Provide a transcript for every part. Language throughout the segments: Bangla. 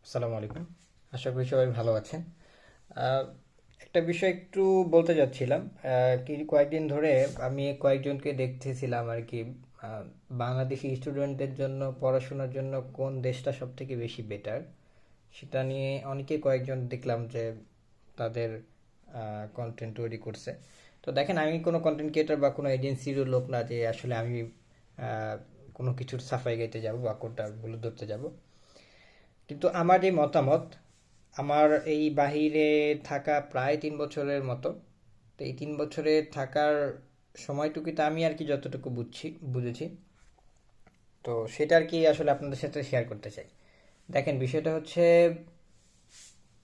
আসসালামু আলাইকুম। আশা করি সবাই ভালো আছেন। আহ, একটা বিষয় একটু বলতে যাচ্ছিলাম। কয়েকদিন ধরে আমি কয়েকজনকে দেখতেছিলাম আর কি। আহ, বাংলাদেশি স্টুডেন্টদের জন্য পড়াশোনার জন্য কোন দেশটা সব থেকে বেশি বেটার সেটা নিয়ে অনেকে কয়েকজন দেখলাম যে তাদের কন্টেন্ট তৈরি করছে। তো দেখেন, আমি কোনো কন্টেন্ট ক্রিয়েটর বা কোনো এজেন্সির লোক না যে আসলে আমি আহ, কোনো কিছুর সাফাই গাইতে যাব বা কোনটা ভুল ধরতে যাব। কিন্তু আমার যে মতামত, আমার এই বাহিরে থাকা প্রায় 3 বছরের মতো। তো এই 3 বছরে থাকার সময়টুকুতে আমি আর কি যতটুকু বুঝেছি, তো সেটা আর কি আসলে আপনাদের সাথে শেয়ার করতে চাই। দেখেন, বিষয়টা হচ্ছে,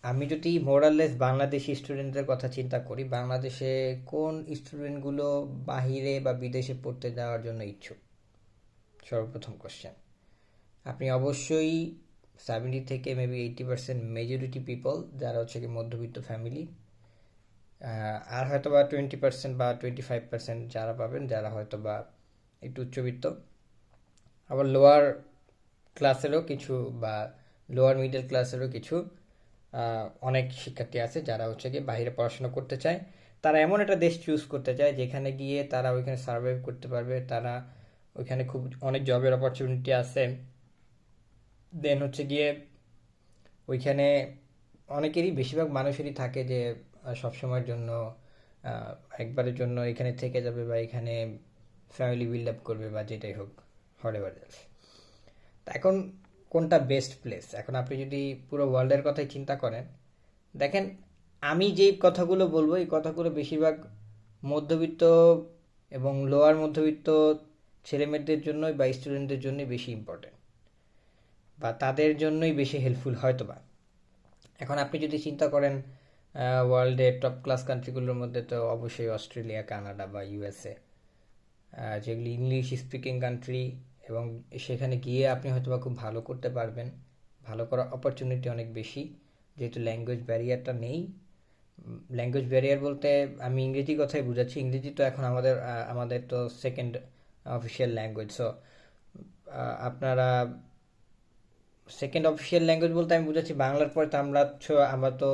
আমি যদি মোরাললেস বাংলাদেশি স্টুডেন্টদের কথা চিন্তা করি, বাংলাদেশে কোন স্টুডেন্টগুলো বাহিরে বা বিদেশে পড়তে যাওয়ার জন্য ইচ্ছুক? সর্বপ্রথম কোশ্চেন, আপনি অবশ্যই 70 থেকে মেবি 80% মেজরিটি পিপল যারা হচ্ছে কি মধ্যবিত্ত ফ্যামিলি, আর হয়তো বা 20% বা 25% যারা পাবেন যারা হয়তো বা একটু উচ্চবিত্ত। আবার লোয়ার ক্লাসেরও কিছু বা লোয়ার মিডল ক্লাসেরও কিছু অনেক শিক্ষার্থী আছে যারা হচ্ছে গিয়ে বাইরে পড়াশোনা করতে চায়। তারা এমন একটা দেশ চুজ করতে চায় যেখানে গিয়ে তারা ওইখানে সার্ভাইভ করতে পারবে, তারা ওইখানে খুব অনেক জবের অপরচুনিটি আছে। দেন হচ্ছে গিয়ে ওইখানে অনেকেরই, বেশিরভাগ মানুষেরই থাকে যে সবসময়ের জন্য আহ, একবারের জন্য এখানে থেকে যাবে বা এখানে ফ্যামিলি বিল্ড আপ করবে বা যেটাই হোক, হরেভার এলস। তা এখন কোনটা বেস্ট প্লেস? এখন আপনি যদি পুরো ওয়ার্ল্ডের কথাই চিন্তা করেন, দেখেন, আমি যেই কথাগুলো বলবো এই কথাগুলো বেশিরভাগ মধ্যবিত্ত এবং লোয়ার মধ্যবিত্ত ছেলেমেয়েদের জন্যই বা স্টুডেন্টদের জন্যই বেশি ইম্পর্টেন্ট, বা তাদের জন্যই বেশি হেল্পফুল হয়তো বা। এখন আপনি যদি চিন্তা করেন, ওয়ার্ল্ডের টপ ক্লাস কান্ট্রিগুলোর মধ্যে তো অবশ্যই অস্ট্রেলিয়া, কানাডা বা ইউএসএ, যেগুলি ইংলিশ স্পিকিং কান্ট্রি, এবং সেখানে গিয়ে আপনি হয়তো বা খুব ভালো করতে পারবেন, ভালো করার অপরচুনিটি অনেক বেশি, যেহেতু ল্যাঙ্গুয়েজ ব্যারিয়ারটা নেই। ল্যাঙ্গুয়েজ ব্যারিয়ার বলতে আমি ইংরেজি কথাই বুঝাচ্ছি। ইংরেজি তো এখন আমাদের তো সেকেন্ড অফিসিয়াল ল্যাঙ্গুয়েজ। সো আপনারা, সেকেন্ড অফিসিয়াল ল্যাঙ্গুয়েজ বলতে আমি বুঝাচ্ছি বাংলার পরে তো আমরা তো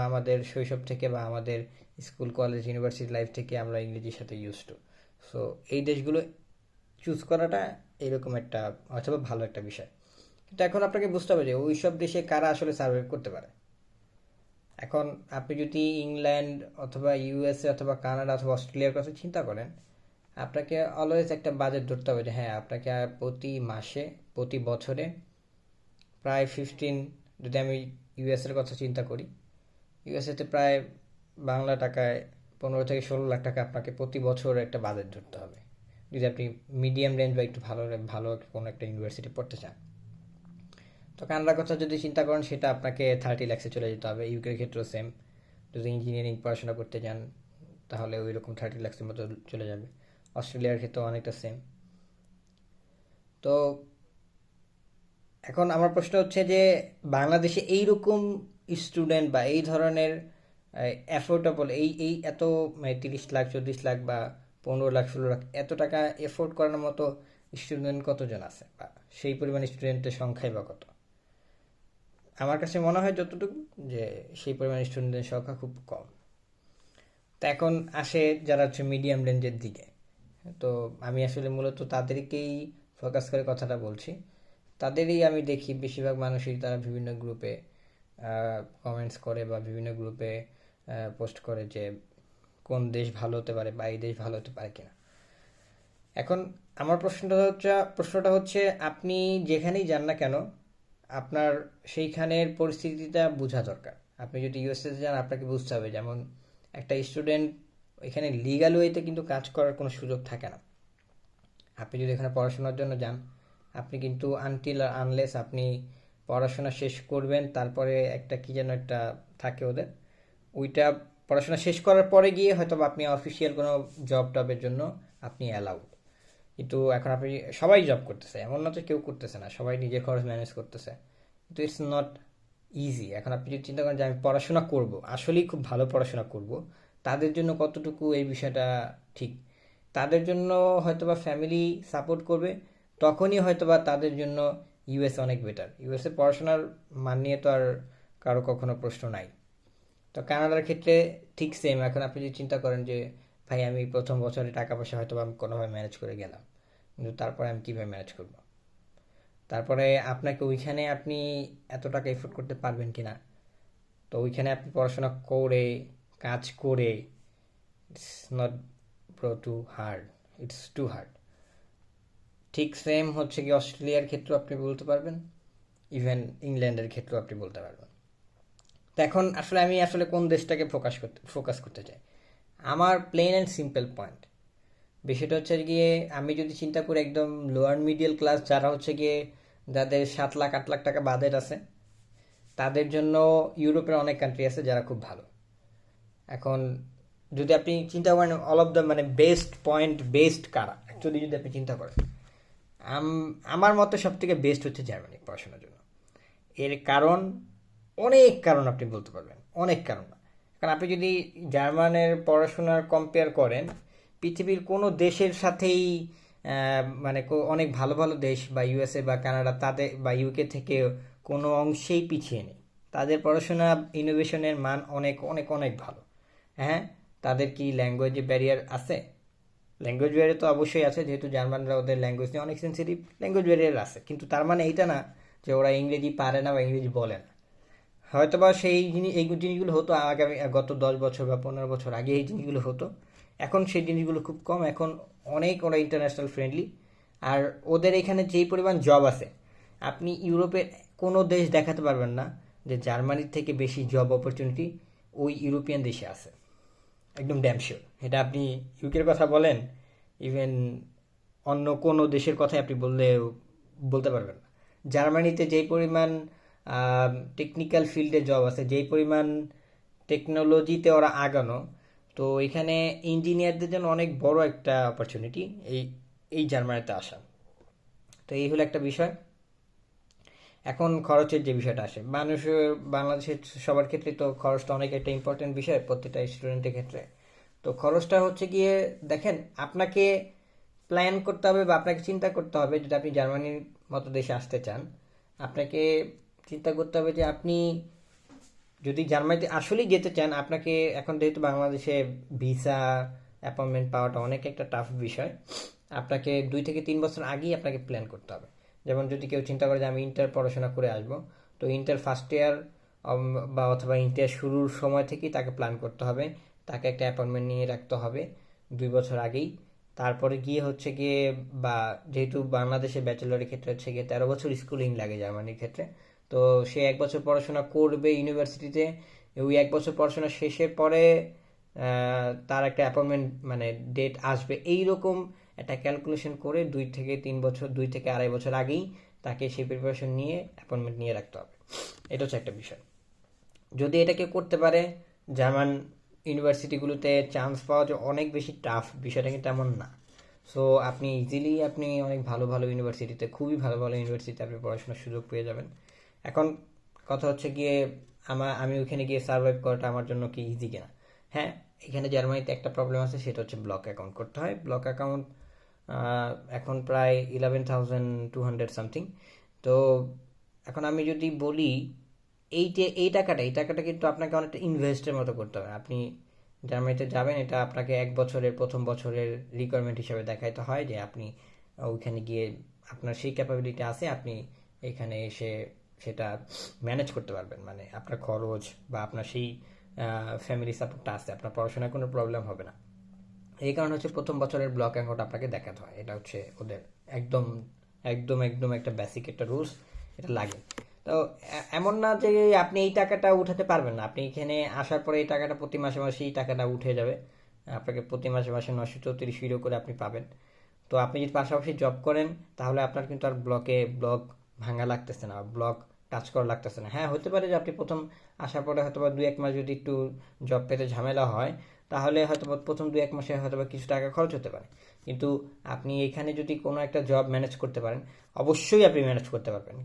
আমাদের শৈশব থেকে বা আমাদের স্কুল কলেজ ইউনিভার্সিটি লাইফ থেকে আমরা ইংরেজির সাথে ইউজ টু। সো এই দেশগুলো চুজ করাটা এরকম একটা অথবা ভালো একটা বিষয়। কিন্তু এখন আপনাকে বুঝতে হবে যে ওই সব দেশে কারা আসলে সার্ভাইভ করতে পারে। এখন আপনি যদি ইংল্যান্ড অথবা ইউএসএ অথবা কানাডা অথবা অস্ট্রেলিয়ার কথা চিন্তা করেন, আপনাকে অলওয়েজ একটা বাজেট ধরতে হবে যে হ্যাঁ, আপনাকে প্রতি মাসে, প্রতি বছরে প্রায় 15, যদি আমি ইউএসের কথা চিন্তা করি, ইউএসএতে প্রায় বাংলা টাকায় 15 থেকে 16 লাখ টাকা আপনাকে প্রতি বছর একটা বাজেট ধরতে হবে, যদি আপনি মিডিয়াম রেঞ্জ বা একটু ভালো ভালো কোনো একটা ইউনিভার্সিটি পড়তে চান। তো কানাডার কথা যদি চিন্তা করেন, সেটা আপনাকে 30 লাখসে চলে যেতে হবে। ইউকের ক্ষেত্রেও সেম, যদি ইঞ্জিনিয়ারিং পড়াশোনা করতে চান তাহলে ওই রকম 30 লাখসের মতো চলে যাবে। অস্ট্রেলিয়ার ক্ষেত্রেও অনেকটা সেম। তো এখন আমার প্রশ্ন হচ্ছে যে বাংলাদেশে এইরকম স্টুডেন্ট বা এই ধরনের অ্যাফোর্ডেবল, এই এই এত 30 লাখ, 40 লাখ বা 15 লাখ, 16 লাখ এত টাকা এফোর্ড করার মতো স্টুডেন্ট কতজন আছে, বা সেই পরিমাণ স্টুডেন্টের সংখ্যাই বা কত? আমার কাছে মনে হয় যতটুকু, যে সেই পরিমাণ স্টুডেন্টের সংখ্যা খুব কম। তো এখন আসে যারা হচ্ছে মিডিয়াম রেঞ্জের দিকে। তো আমি আসলে মূলত তাদেরকেই ফোকাস করে কথাটা বলছি। তাদেরই আমি দেখি বেশিরভাগ মানুষই তারা বিভিন্ন গ্রুপে কমেন্টস করে বা বিভিন্ন গ্রুপে পোস্ট করে যে কোন দেশ ভালো হতে পারে বা এই দেশ ভালো হতে পারে কিনা। এখন আমার প্রশ্নটা হচ্ছে আপনি যেখানেই যান না কেন, আপনার সেইখানের পরিস্থিতিটা বোঝা দরকার। আপনি যদি ইউএসএ যান, আপনাকে বুঝতে হবে, যেমন একটা স্টুডেন্ট এখানে লিগ্যাল ওয়েতে কিন্তু কাজ করার কোনো সুযোগ থাকে না। আপনি যদি এখানে পড়াশোনার জন্য যান, আপনি কিন্তু আনটিল আনলেস আপনি পড়াশোনা শেষ করবেন, তারপরে একটা কি যেন একটা থাকে ওদের, ওইটা পড়াশোনা শেষ করার পরে গিয়ে হয়তো বা আপনি অফিসিয়াল কোনো জব টবের জন্য আপনি অ্যালাউড। কিন্তু এখন আপনি, সবাই জব করতেছে, এমন না যে কেউ করতেছে না, সবাই নিজের খরচ ম্যানেজ করতেছে, কিন্তু ইটস নট ইজি। এখন আপনি যদি চিন্তা করেন যে আমি পড়াশোনা করব, আসলেই খুব ভালো পড়াশোনা করব, তাদের জন্য কতটুকু এই বিষয়টা ঠিক? তাদের জন্য হয়তোবা ফ্যামিলি সাপোর্ট করবে, তখনই হয়তোবা তাদের জন্য ইউএসএ অনেক বেটার। ইউএসএ পড়াশোনার মান নিয়ে তো আর কারো কখনো প্রশ্ন নাই। তো কানাডার ক্ষেত্রে ঠিক সেম। এখন আপনি যদি চিন্তা করেন যে ভাই আমি প্রথম বছরে টাকা পয়সা হয়তো আমি কোনোভাবে ম্যানেজ করে গেলাম, কিন্তু তারপরে আমি কীভাবে ম্যানেজ করব? তারপরে আপনাকে ওইখানে আপনি এত টাকা এফোর্ড করতে পারবেন কি না? তো ওইখানে আপনি পড়াশোনা করে, কাজ করে, it's not bro too hard, it's too hard. ঠিক সেম হচ্ছে কি অস্ট্রেলিয়ার ক্ষেত্রেও আপনি বলতে পারবেন, ইভেন ইংল্যান্ডের ক্ষেত্রেও আপনি বলতে পারবেন। তো এখন আসলে আমি কোন দেশটাকে ফোকাস করতে চাই? আমার প্লেন অ্যান্ড সিম্পল পয়েন্ট বিষয়টা হচ্ছে গিয়ে, আমি যদি চিন্তা করি একদম লোয়ার মিডিল ক্লাস যারা হচ্ছে গিয়ে, যাদের 7 লাখ 8 লাখ টাকা বাজেট আছে, তাদের জন্য ইউরোপের অনেক কান্ট্রি আছে যারা খুব ভালো। এখন যদি আপনি চিন্তা করেন অল অফ দ্য মানে বেস্ট পয়েন্ট, বেস্ট কারা অ্যাকচুয়ালি যদি আপনি চিন্তা করেন, আমার মতে সব থেকে বেস্ট হচ্ছে জার্মানি পড়াশোনার জন্য। এর কারণ, অনেক কারণ আপনি বলতে পারবেন, অনেক কারণ। কারণ আপনি যদি জার্মানের পড়াশোনার কম্পেয়ার করেন পৃথিবীর কোনো দেশের সাথেই, মানে অনেক ভালো ভালো দেশ বা ইউএসএ বা কানাডা তাদের বা ইউকে থেকে কোনো অংশেই পিছিয়ে নেই। তাদের পড়াশোনা ইনোভেশনের মান অনেক অনেক অনেক ভালো। হ্যাঁ, তাদের কি ল্যাঙ্গুয়েজ ব্যারিয়ার আছে? ল্যাঙ্গুয়েজ ব্যারিয়ার তো অবশ্যই আছে, যেহেতু জার্মানরা ওদের ল্যাঙ্গুয়েজ নিয়ে অনেক সেন্সিটিভ, ল্যাঙ্গুয়েজ ব্যারিয়ার আছে। কিন্তু তার মানে এইটা না যে ওরা ইংরেজি পারে না বা ইংরেজি বলে না। হয়তোবা সেই এই জিনিসগুলো হতো আগামী গত 10 বছর বা 15 বছর আগে, এই জিনিসগুলো হতো। এখন সেই জিনিসগুলো খুব কম। এখন অনেক ওরা ইন্টারন্যাশনাল ফ্রেন্ডলি। আর ওদের এখানে যেই পরিমাণ জব আছে, আপনি ইউরোপের কোনো দেশ দেখাতে পারবেন না যে জার্মানির থেকে বেশি জব অপরচুনিটি ওই ইউরোপিয়ান দেশে আছে। একদম ড্যাম শিওর। এটা আপনি ইউকের কথা বলেন, ইভেন অন্য কোনো দেশের কথাই আপনি বলতে পারবেন না। জার্মানিতে যেই পরিমাণ টেকনিক্যাল ফিল্ডে জব আছে, যেই পরিমাণ টেকনোলজিতে ওরা আগানো, তো এখানে ইঞ্জিনিয়ারদের জন্য অনেক বড় একটা অপরচুনিটি এই এই জার্মানিতে আসা। তো এই হলো একটা বিষয়। এখন খরচের যে বিষয়টা আসে, বাংলাদেশের সবার ক্ষেত্রে তো খরচটা অনেক একটা ইম্পর্টেন্ট বিষয়, প্রত্যেকটা স্টুডেন্টের ক্ষেত্রে। তো খরচটা হচ্ছে গিয়ে, দেখেন, আপনাকে প্ল্যান করতে হবে বা আপনাকে চিন্তা করতে হবে, যদি আপনি জার্মানির মতো দেশে আসতে চান, আপনাকে চিন্তা করতে হবে যে আপনি যদি জার্মানিতে আসলেই যেতে চান, আপনাকে এখন যেহেতু বাংলাদেশে ভিসা অ্যাপয়েন্টমেন্ট পাওয়াটা অনেক একটা টাফ বিষয়, আপনাকে 2 থেকে 3 বছর আগেই আপনাকে প্ল্যান করতে হবে। যেমন যদি কেউ চিন্তা করে যে আমি ইন্টার পড়াশোনা করে আসবো, তো ইন্টার ফার্স্ট ইয়ার বা অথবা ইন্টার শুরুর সময় থেকেই তাকে প্ল্যান করতে হবে। তাকে একটা অ্যাপয়েন্টমেন্ট নিয়ে রাখতে হবে 2 বছর আগেই। তারপরে গিয়ে হচ্ছে গিয়ে, বা যেহেতু বাংলাদেশে ব্যাচেলরের ক্ষেত্রে হচ্ছে গিয়ে 13 বছর স্কুলিং লাগে জার্মানির ক্ষেত্রে, তো সে 1 বছর পড়াশোনা করবে ইউনিভার্সিটিতে। ওই 1 বছর পড়াশোনা শেষের পরে তার একটা অ্যাপয়েন্টমেন্ট মানে ডেট আসবে, এইরকম একটা ক্যালকুলেশন করে 2 থেকে 3 বছর, 2 থেকে 2.5 বছর আগেই তাকে সেই প্রিপারেশন নিয়ে অ্যাপয়েন্টমেন্ট নিয়ে রাখতে হবে। এটা হচ্ছে একটা বিষয়। যদি এটা কেউ করতে পারে, জার্মান ইউনিভার্সিটিগুলোতে চান্স পাওয়া যে অনেক বেশি টাফ বিষয়টা কিন্তু এমন না। সো আপনি ইজিলি আপনি অনেক ভালো ভালো ইউনিভার্সিটিতে, খুবই ভালো ভালো ইউনিভার্সিটিতে আপনি পড়াশোনার সুযোগ পেয়ে যাবেন। এখন কথা হচ্ছে গিয়ে, আমি ওইখানে গিয়ে সার্ভাইভ করাটা আমার জন্য কি ইজি কিনা? হ্যাঁ, এখানে জার্মানিতে একটা প্রবলেম আছে, সেটা হচ্ছে ব্লক অ্যাকাউন্ট করতে হয়। ব্লক অ্যাকাউন্ট এখন প্রায় 11,200 সামথিং। তো এখন আমি যদি বলি, এই টাকাটা কিন্তু আপনাকে অনেকটা ইনভেস্টের মতো করতে হবে। আপনি জার্মানিতে যাবেন, এটা আপনাকে 1 বছরের প্রথম বছরের রিকোয়ারমেন্ট হিসেবে দেখাইতে হয় যে আপনি ওইখানে গিয়ে আপনার সেই ক্যাপাবিলিটি আছে, আপনি এখানে এসে সেটা ম্যানেজ করতে পারবেন, মানে আপনার খরচ বা আপনার সেই ফ্যামিলি সাপোর্টটা আছে, আপনার পড়াশোনায় কোনো প্রবলেম হবে না। এই কারণে হচ্ছে প্রথম বছরের ব্লক অ্যাকাউন্ট আপনাকে দেখাতে হয়। এটা হচ্ছে ওদের একদম একদম একদম একটা বেসিক একটা রুলস, এটা লাগে। তো এমন না যে আপনি এই টাকাটা উঠাতে পারবেন না। আপনি এখানে আসার পরে এই টাকাটা প্রতি মাসে মাসে এই টাকাটা উঠে যাবে, আপনাকে প্রতি মাসে মাসে 934 ইউরো করে আপনি পাবেন। তো আপনি যদি পাশাপাশি জব করেন, তাহলে আপনার কিন্তু আর ব্লক ভাঙা লাগতেছে না, ব্লক টাচ করা লাগতেছে না। হ্যাঁ, হতে পারে যে আপনি প্রথম আসার পরে হয়তো বা 2-1 মাস যদি একটু জব পেতে ঝামেলা হয়, তাহলে হয়তো প্রথম 2-1 মাসে হয়তো বা কিছু টাকা খরচ হতে পারে। কিন্তু আপনি এখানে যদি কোনো একটা জব ম্যানেজ করতে পারেন, অবশ্যই আপনি ম্যানেজ করতে পারবেন।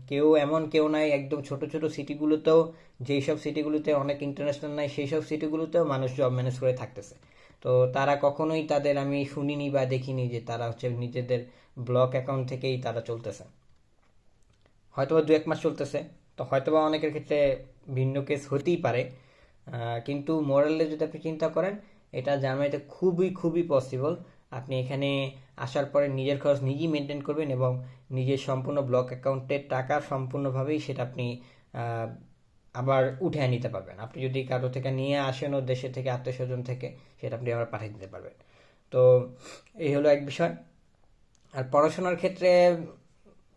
কেউ নাই একদম ছোট ছোট সিটিগুলোতেও, যেই সব সিটিগুলোতে অনেক ইন্টারন্যাশনাল নাই, সেই সব সিটিগুলোতেও মানুষ জব ম্যানেজ করে থাকতেছে। তো তারা কখনোই, তাদের আমি শুনিনি বা দেখিনি যে তারা হচ্ছে নিজেদের ব্লক অ্যাকাউন্ট থেকেই তারা চলতেছে। হয়তোবা 2-1 মাস চলতেছে, তো হয়তোবা অনেকের ক্ষেত্রে ভিন্ন কেস হতেই পারে। কিন্তু মোরালে যদি আপনি চিন্তা করেন, এটা জার্মানিতে খুবই খুবই পসিবল। আপনি এখানে আসার পরে নিজের খরচ নিজেই মেনটেন করবেন এবং নিজের সম্পূর্ণ ব্লক অ্যাকাউন্টের টাকা সম্পূর্ণভাবেই সেটা আপনি আহ, আবার উঠে নিতে পারবেন। আপনি যদি কারো থেকে নিয়ে আসেন ও দেশে থেকে, আত্মীয় স্বজন থেকে, সেটা আপনি আবার পাঠিয়ে দিতে পারবেন। তো এই হলো এক বিষয়। আর পড়াশোনার ক্ষেত্রে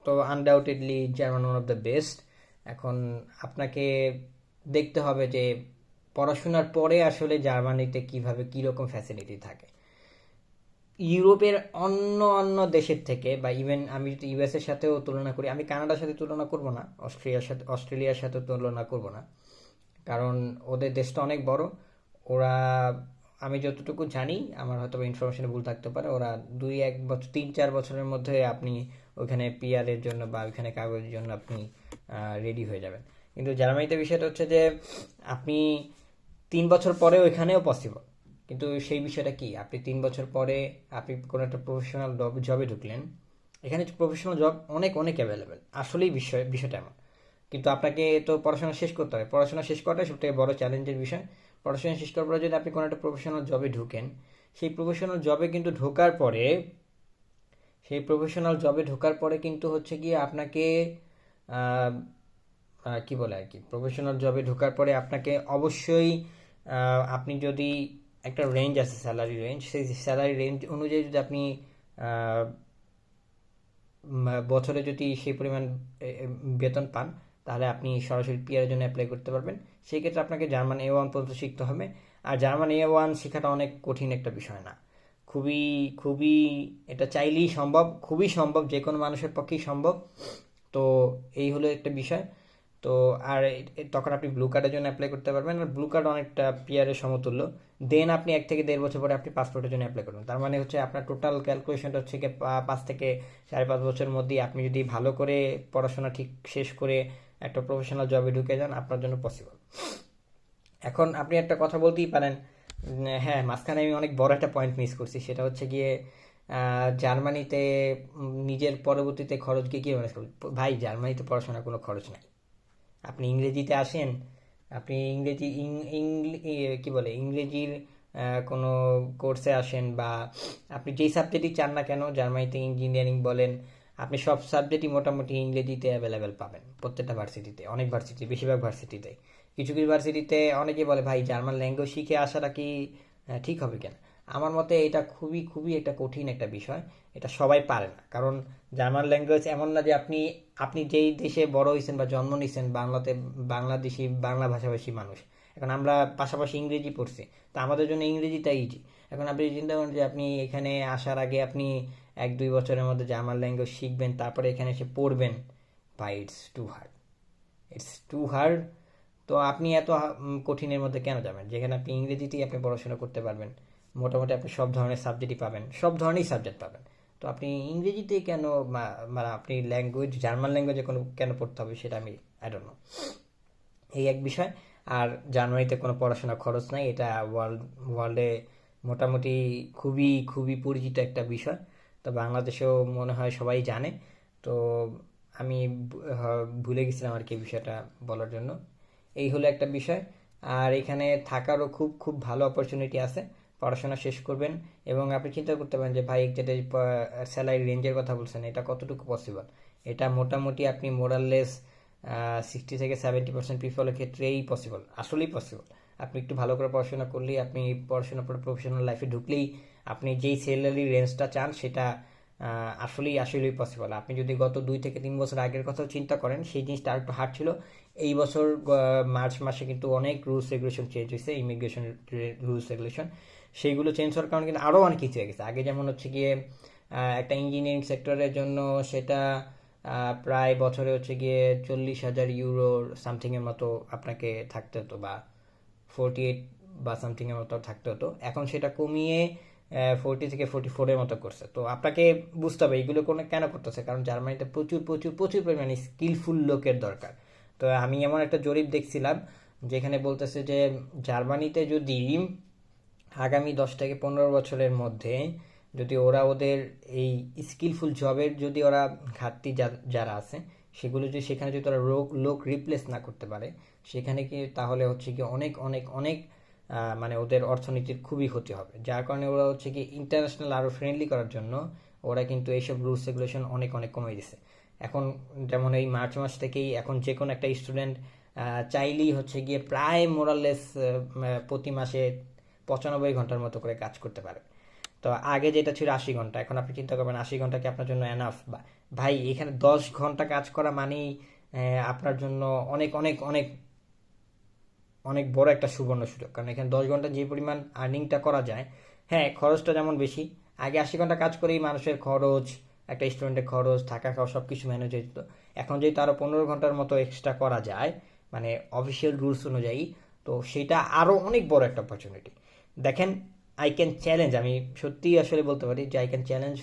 তো undoubtedly German one of the best. এখন আপনাকে দেখতে হবে যে পড়াশোনার পরে আসলে জার্মানিতে কিভাবে কীরকম ফ্যাসিলিটি থাকে। ইউরোপের অন্য অন্য দেশের থেকে, বা ইভেন আমি যদি ইউএস এর সাথেও তুলনা করি, আমি কানাডার সাথে তুলনা করব না, অস্ট্রেলিয়ার সাথে তুলনা করব না, কারণ ওদের দেশটা অনেক বড়। ওরা, আমি যতটুকু জানি, আমার হয়তো ইনফরমেশনে ভুল থাকতে পারে, ওরা 2-1 বছর 3-4 বছরের মধ্যে আপনি ওইখানে পিআরের জন্য বা ওইখানে কাগজের জন্য আপনি রেডি হয়ে যাবেন। কিন্তু জার্মানিতে বিষয়টা হচ্ছে যে আপনি 3 বছর পরে ওইখানেও পসিবল। কিন্তু সেই বিষয়টা কি, আপনি 3 বছর পরে আপনি কোনো একটা প্রফেশনাল জবে ঢুকলেন, এখানে প্রফেশনাল জব অনেক অনেক অ্যাভেলেবেল, আসলেই বিষয়টা এমন। কিন্তু আপনাকে তো পড়াশোনা শেষ করতে হবে, পড়াশোনা শেষ করাটাই সবথেকে বড় চ্যালেঞ্জের বিষয়। পড়াশোনা শেষ করার পরে যদি আপনি কোনো একটা প্রফেশনাল জবে ঢুকেন, সেই প্রফেশনাল জবে কিন্তু ঢোকার পরে কিন্তু হচ্ছে গিয়ে আপনাকে আহ, কি বলে আর কি, প্রফেশনাল জবে ঢোকার পরে আপনাকে অবশ্যই আপনি যদি একটা রেঞ্জ আছে, স্যালারি রেঞ্জ, সেই স্যালারি রেঞ্জ অনুযায়ী যদি আপনি আহ, বছরে যদি সেই পরিমাণ বেতন পান, তাহলে আপনি সরাসরি পিআরের জন্য অ্যাপ্লাই করতে পারবেন। সেই ক্ষেত্রে আপনাকে জার্মান A1 পর্যন্ত শিখতে হবে। আর জার্মান A1 শেখাটা অনেক কঠিন একটা বিষয় না, খুবই খুবই, এটা চাইলেই সম্ভব, খুবই সম্ভব, যে কোনো মানুষের পক্ষেই সম্ভব। তো এই হলো একটা বিষয়। তো আর তখন আপনি ব্লু কার্ডের জন্য অ্যাপ্লাই করতে পারবেন, আর ব্লু কার্ড অনেকটা পিআরের সমতুল্য। দেন আপনি 1 থেকে 1.5 বছর পরে আপনি পাসপোর্টের জন্য অ্যাপ্লাই করবেন। তার মানে হচ্ছে আপনার টোটাল ক্যালকুলেশনটা হচ্ছে কি 5 থেকে 5.5 বছরের মধ্যে আপনি যদি ভালো করে পড়াশোনা ঠিক শেষ করে একটা প্রফেশনাল জবে ঢুকে যান, আপনার জন্য পসিবল। এখন আপনি একটা কথা বলতেই পারেন, হ্যাঁ, মাঝখানে আমি অনেক বড় একটা পয়েন্ট মিস করছি, সেটা হচ্ছে গিয়ে জার্মানিতে নিজের পরবর্তীতে খরচ গিয়ে কী ম্যানেজ করবেন। ভাই, জার্মানিতে পড়াশোনার কোনো খরচ নাই। আপনি ইংরেজিতে আসেন, আপনি ইংরেজি কি বলে, ইংরেজির কোনো কোর্সে আসেন, বা আপনি যেই সাবজেক্টই চান না কেন, জার্মানিতে ইঞ্জিনিয়ারিং বলেন, আপনি সব সাবজেক্টই মোটামুটি ইংরেজিতে অ্যাভেলেবেল পাবেন প্রত্যেকটা ভার্সিটিতে, অনেক ভার্সিটি, বেশিরভাগ ভার্সিটিতে। কিছু কিছু ভার্সিটিতে অনেকে বলে, ভাই জার্মান ল্যাঙ্গুয়েজ শিখে আসাটা কি ঠিক হবে কেন? আমার মতে এটা খুবই খুবই একটা কঠিন একটা বিষয়। এটা সবাই পারে না, কারণ জার্মান ল্যাঙ্গুয়েজ এমন না যে আপনি আপনি যেই দেশে বড় হয়েছেন বা জন্ম নিয়েছেন, বাংলাদেশি বাংলা ভাষাভাষী মানুষ, এখন আমরা পাশাপাশি ইংরেজি পড়ছি, তো আমাদের জন্য ইংরেজিটা ইজি। এখন আপনি চিন্তা করেন যে আপনি এখানে আসার আগে আপনি 1-2 বছরের মধ্যে জার্মান ল্যাঙ্গুয়েজ শিখবেন, তারপরে এখানে এসে পড়বেন। ভাই, ইটস টু হার্ড। তো আপনি এত কঠিনের মধ্যে কেন যাবেন, যেখানে আপনি ইংরেজিতেই আপনি পড়াশোনা করতে পারবেন, মোটামুটি আপনি সব ধরনের সাবজেক্টই পাবেন, সব ধরনেরই সাবজেক্ট পাবেন। তো আপনি ইংরেজিতেই কেন, মানে আপনি জার্মান ল্যাঙ্গুয়েজে কেন পড়তে হবে, সেটা আমি আই ডোন্ট নো। এই এক বিষয়। আর জার্মানিতে কোনো পড়াশোনার খরচ নাই, এটা ওয়ার্ল্ডে মোটামুটি খুবই খুবই পরিচিত একটা বিষয়। তো বাংলাদেশেও মনে হয় সবাই জানে। তো আমি ভুলে গেছিলাম আর কি বিষয়টা বলার জন্য। এই হলো একটা বিষয়। আর এখানে থাকারও খুব খুব ভালো অপরচুনিটি আছে। পড়াশোনা শেষ করবেন এবং আপনি চিন্তা করতে পারেন যে ভাই, যেটা স্যালারি রেঞ্জের কথা বলছেন, এটা কতটুকু পসিবল। এটা মোটামুটি আপনি মোরাললেস 60 থেকে 70% পিপলের ক্ষেত্রেই পসিবল, আসলেই পসিবল। আপনি একটু ভালো করে পড়াশোনা করলেই, আপনি পড়াশোনা করে প্রফেশনাল লাইফে ঢুকলেই আপনি যেই স্যালারি রেঞ্জটা চান সেটা আসলেই আসলেই পসিবল। আপনি যদি গত 2 থেকে 3 বছর আগের কথাও চিন্তা করেন, সেই জিনিসটা আর একটু হার্ড ছিল। এই বছর মার্চ মাসে কিন্তু অনেক রুলস রেগুলেশন চেঞ্জ হয়েছে, ইমিগ্রেশন রুলস রেগুলেশন, সেইগুলো চেঞ্জ হওয়ার কারণে কিন্তু আরও অনেক কিছু হয়ে গেছে। আগে যেমন হচ্ছে গিয়ে একটা ইঞ্জিনিয়ারিং সেক্টরের জন্য সেটা প্রায় বছরে হচ্ছে গিয়ে 40,000 ইউরো সামথিংয়ের মতো আপনাকে থাকতে হতো, বা 48 বা সামথিংয়ের মতো থাকতে হতো। এখন সেটা কমিয়ে 40 থেকে 44-এর মতো করছে। তো আপনাকে বুঝতে হবে এইগুলো কেন করতেছে, কারণ জার্মানিতে প্রচুর প্রচুর প্রচুর পরিমাণে স্কিলফুল লোকের দরকার। তো আমি এমন একটা জরিপ দেখছিলাম যেখানে বলতেছে যে জার্মানিতে যদি আগামী 10 থেকে 15 বছরের মধ্যে যদি ওরা ওদের এই স্কিলফুল জবের যদি ওরা ঘাটতি যারা আছে সেগুলো যদি সেখানে যদি তারা লোক রিপ্লেস না করতে পারে, সেখানে কি তাহলে হচ্ছে কি অনেক অনেক অনেক মানে ওদের অর্থনীতির খুবই ক্ষতি হবে। যার কারণে ওরা হচ্ছে কি ইন্টারন্যাশনাল আরও ফ্রেন্ডলি করার জন্য ওরা কিন্তু এইসব রুলস রেগুলেশন অনেক অনেক কমিয়ে দিছে। এখন যেমন এই মার্চ মাস থেকেই এখন যে কোনো একটা স্টুডেন্ট চাইলেই হচ্ছে গিয়ে প্রায় মোরাললেস প্রতি মাসে 95 ঘন্টার মতো করে কাজ করতে পারে। তো আগে যেটা ছিল 80 ঘন্টা, এখন আপনি চিন্তা করবেন 80 ঘন্টা কি আপনার জন্য এনাফ? ভাই, এখানে 10 ঘন্টা কাজ করা মানেই আপনার জন্য অনেক অনেক অনেক অনেক বড় একটা সুবর্ণ সুযোগ। কারণ এখানে 10 ঘন্টা যে পরিমাণ আর্নিংটা করা যায়, হ্যাঁ খরচটা যেমন বেশি। আগে 80 ঘন্টা কাজ করেই মানুষের খরচ, একটা স্টুডেন্টের খরচ, থাকা খাওয়া সব কিছু ম্যানেজ হয়ে যেত। এখন যেহেতু আরও 15 ঘন্টার মতো এক্সট্রা করা যায়, মানে অফিসিয়াল রুলস অনুযায়ী, তো সেটা আরও অনেক বড় একটা অপরচুনিটি। দেখেন, আই ক্যান চ্যালেঞ্জ, আমি সত্যিই আসলে বলতে পারি যে I can challenge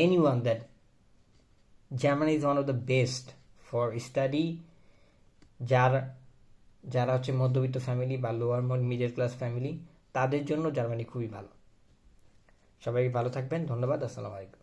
anyone that Germany is one of the best for study। যার যারা হচ্ছে মধ্যবিত্ত ফ্যামিলি বা লোয়ার মিডল ক্লাস ফ্যামিলি, তাদের জন্য জার্মানি খুবই ভালো। সবাই ভালো থাকবেন, ধন্যবাদ, আসসালামু আলাইকুম।